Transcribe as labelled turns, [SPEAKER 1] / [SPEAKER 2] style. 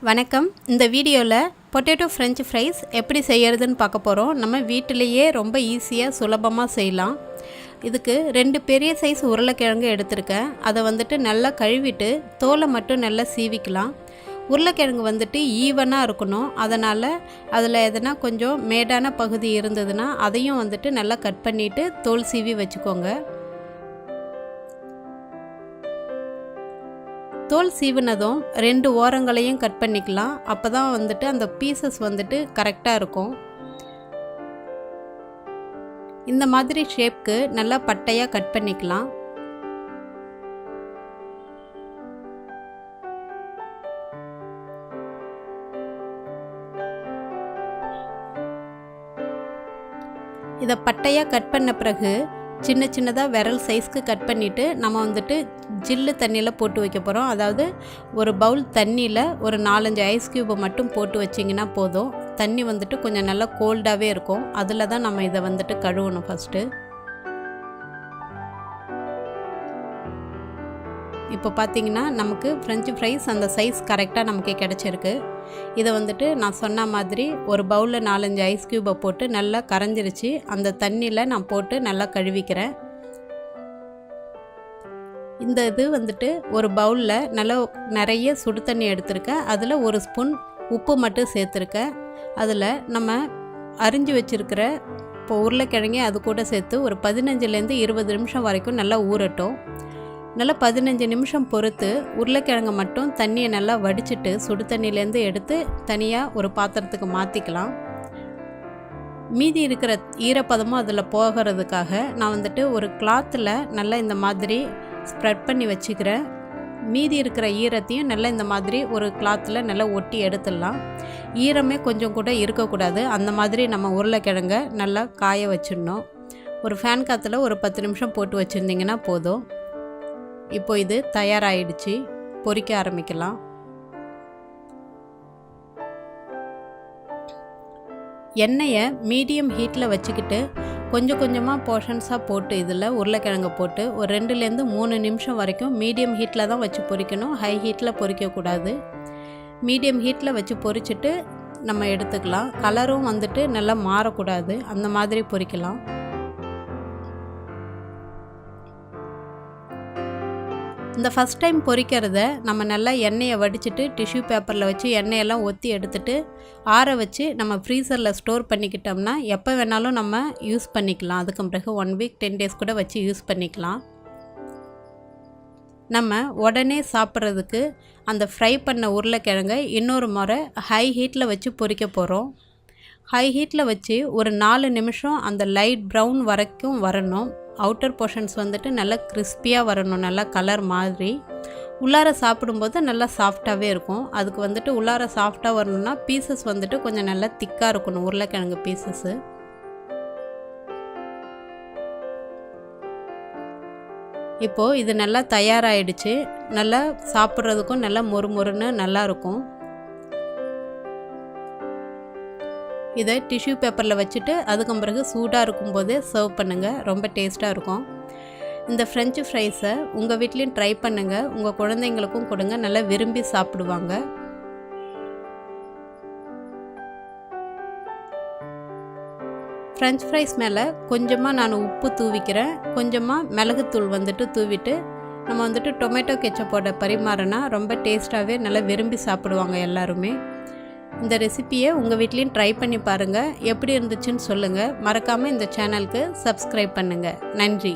[SPEAKER 1] வணக்கம். இந்த வீடியோவில் பொட்டேட்டோ ஃப்ரெஞ்ச் ஃப்ரைஸ் எப்படி செய்யறதுன்னு பார்க்க போகிறோம். நம்ம வீட்டிலேயே ரொம்ப ஈஸியாக சுலபமாக செய்யலாம். இதுக்கு 2 பெரிய சைஸ் உருளைக்கிழங்கு எடுத்திருக்கேன். அதை நல்லா கழுவிட்டு தோலை மட்டும் நல்லா சீவிக்கலாம். உருளைக்கிழங்கு ஈவனாக இருக்கணும். அதனால் அதில் எதனா கொஞ்சம் மேடான பகுதி இருந்ததுன்னா அதையும் நல்லா கட் பண்ணிவிட்டு தோல் சீவி வச்சுக்கோங்க. தோல் சீவினதும் 2 ஓரங்களையும் கட் பண்ணிக்கலாம். அப்போ தான் அந்த பீசஸ் கரெக்டாக இருக்கும். இந்த மாதிரி ஷேப்க்கு நல்லா பட்டையாக கட் பண்ணிக்கலாம். இதை பட்டையாக கட் பண்ண பிறகு சின்ன சின்னதாக விரல் சைஸ்க்கு கட் பண்ணிவிட்டு நம்ம ஜில்லு தண்ணியில் போட்டு வைக்க போகிறோம். அதாவது ஒரு பவுல் தண்ணியில் ஒரு 4-5 ஐஸ் க்யூபை மட்டும் போட்டு வச்சிங்கன்னா போதும். தண்ணி கொஞ்சம் நல்லா கோல்டாகவே இருக்கும். அதில் தான் நம்ம இதை கழுவணும் ஃபஸ்ட்டு. இப்போ பார்த்திங்கன்னா நமக்கு ஃப்ரெஞ்ச் ஃப்ரைஸ் அந்த சைஸ் கரெக்டாக நமக்கு கிடச்சிருக்கு. இதை நான் சொன்ன மாதிரி ஒரு பவுலில் 4-5 ஐஸ் க்யூபை போட்டு நல்லா கரைஞ்சிருச்சு. அந்த தண்ணியில் நான் போட்டு நல்லா கழுவிக்கிறேன். இந்த இது ஒரு பவுலில் நல்லா நிறைய சுடு தண்ணி எடுத்திருக்கேன். அதில் 1 ஸ்பூன் உப்பு மட்டும் சேர்த்துருக்கேன். அதில் நம்ம அரிஞ்சு வச்சுருக்கிற இப்போ உருளைக்கிழங்கே அது கூட சேர்த்து ஒரு 15லேருந்து 20 நிமிஷம் வரைக்கும் நல்லா ஊறட்டும். நல்லா 15 நிமிஷம் பொறுத்து உருளைக்கிழங்கை மட்டும் தண்ணியை நல்லா வடிச்சிட்டு சுடு தண்ணியிலேருந்து எடுத்து தனியாக ஒரு பாத்திரத்துக்கு மாற்றிக்கலாம். மீதி இருக்கிற ஈரப்பதமும் அதில் போகிறதுக்காக நான் ஒரு கிளாத்தில் நல்லா இந்த மாதிரி ஸ்ப்ரெட் பண்ணி வச்சுக்கிறேன். மீதி இருக்கிற ஈரத்தையும் நல்லா இந்த மாதிரி ஒரு கிளாத்தில் நல்லா ஒட்டி எடுத்துடலாம். ஈரமே கொஞ்சம் கூட இருக்கக்கூடாது. அந்த மாதிரி நம்ம உருளைக்கிழங்கை நல்லா காய வச்சிடணும். ஒரு ஃபேன் காற்றுல ஒரு 10 நிமிஷம் போட்டு வச்சுருந்திங்கன்னா போதும். இப்போ இது தயாராகிடுச்சு. பொரிக்க ஆரம்பிக்கலாம். எண்ணெயை மீடியம் ஹீட்டில் வச்சுக்கிட்டு கொஞ்சம் கொஞ்சமாக போர்ஷன்ஸாக போட்டு இதில் உருளைக்கிழங்கை போட்டு ஒரு 2லேருந்து 3 நிமிஷம் வரைக்கும் மீடியம் ஹீட்டில் தான் வச்சு பொரிக்கணும். ஹை ஹீட்டில் பொரிக்கக்கூடாது. மீடியம் ஹீட்டில் வச்சு பொரிச்சிட்டு நம்ம எடுத்துக்கலாம். கலரும் நல்லா மாறக்கூடாது. அந்த மாதிரி பொரிக்கலாம். இந்த ஃபஸ்ட் டைம் பொரிக்கிறத நம்ம நல்லா எண்ணெயை வடிச்சிட்டு டிஷ்யூ பேப்பரில் வச்சு எண்ணெயெல்லாம் ஒற்றி எடுத்துட்டு ஆற வச்சு நம்ம ஃப்ரீசரில் ஸ்டோர் பண்ணிக்கிட்டோம்னா எப்போ வேணாலும் நம்ம யூஸ் பண்ணிக்கலாம். அதுக்கு பிறகு 1 வீக் 10 டேஸ் கூட வச்சு யூஸ் பண்ணிக்கலாம். நம்ம உடனே சாப்பிட்றதுக்கு அந்த ஃப்ரை பண்ண உருளைக்கிழங்கை இன்னொரு முறை ஹை ஹீட்டில் வச்சு பொரிக்க போகிறோம். ஹை ஹீட்டில் வச்சு ஒரு 4 நிமிஷம் அந்த லைட் ப்ரௌன் வரைக்கும் வரணும். அவுட்டர் போர்ஷன்ஸ் நல்லா கிறிஸ்பியாக வரணும். நல்லா கலர் மாதிரி உள்ளார சாப்பிடும்போது நல்லா சாஃப்டாகவே இருக்கும். அதுக்கு உள்ளார சாஃப்டாக வரணும்னா பீசஸ் கொஞ்சம் நல்லா திக்காக இருக்கணும். உருளைக்கிழங்கு பீசஸ்ஸு இப்போது இது நல்லா தயாராகிடுச்சு. நல்லா சாப்பிட்றதுக்கும் நல்லா மொறுமொறுன்னு நல்லாயிருக்கும். இதை டிஷ்யூ பேப்பரில் வச்சுட்டு அதுக்கு பிறகு சூடாக இருக்கும்போதே சர்வ் பண்ணுங்கள். ரொம்ப டேஸ்ட்டாக இருக்கும். இந்த ஃப்ரெஞ்ச் ஃப்ரைஸை உங்கள் வீட்லேயும் ட்ரை பண்ணுங்கள். உங்கள் குழந்தைங்களுக்கும் கொடுங்க. நல்லா விரும்பி சாப்பிடுவாங்க. ஃப்ரெஞ்ச் ஃப்ரைஸ் மேலே கொஞ்சமாக நான் உப்பு தூவிக்கிறேன். கொஞ்சமாக மிளகுத்தூள் தூவிட்டு நம்ம டொமேட்டோ கெச்சப்போட பரிமாறினா ரொம்ப டேஸ்ட்டாகவே நல்லா விரும்பி சாப்பிடுவாங்க எல்லாருமே. இந்த ரெசிப்பியை உங்கள் வீட்லேயும் ட்ரை பண்ணி பாருங்கள். எப்படி இருந்துச்சுன்னு சொல்லுங்கள். மறக்காமல் இந்த சேனலுக்கு சப்ஸ்கிரைப் பண்ணுங்கள். நன்றி.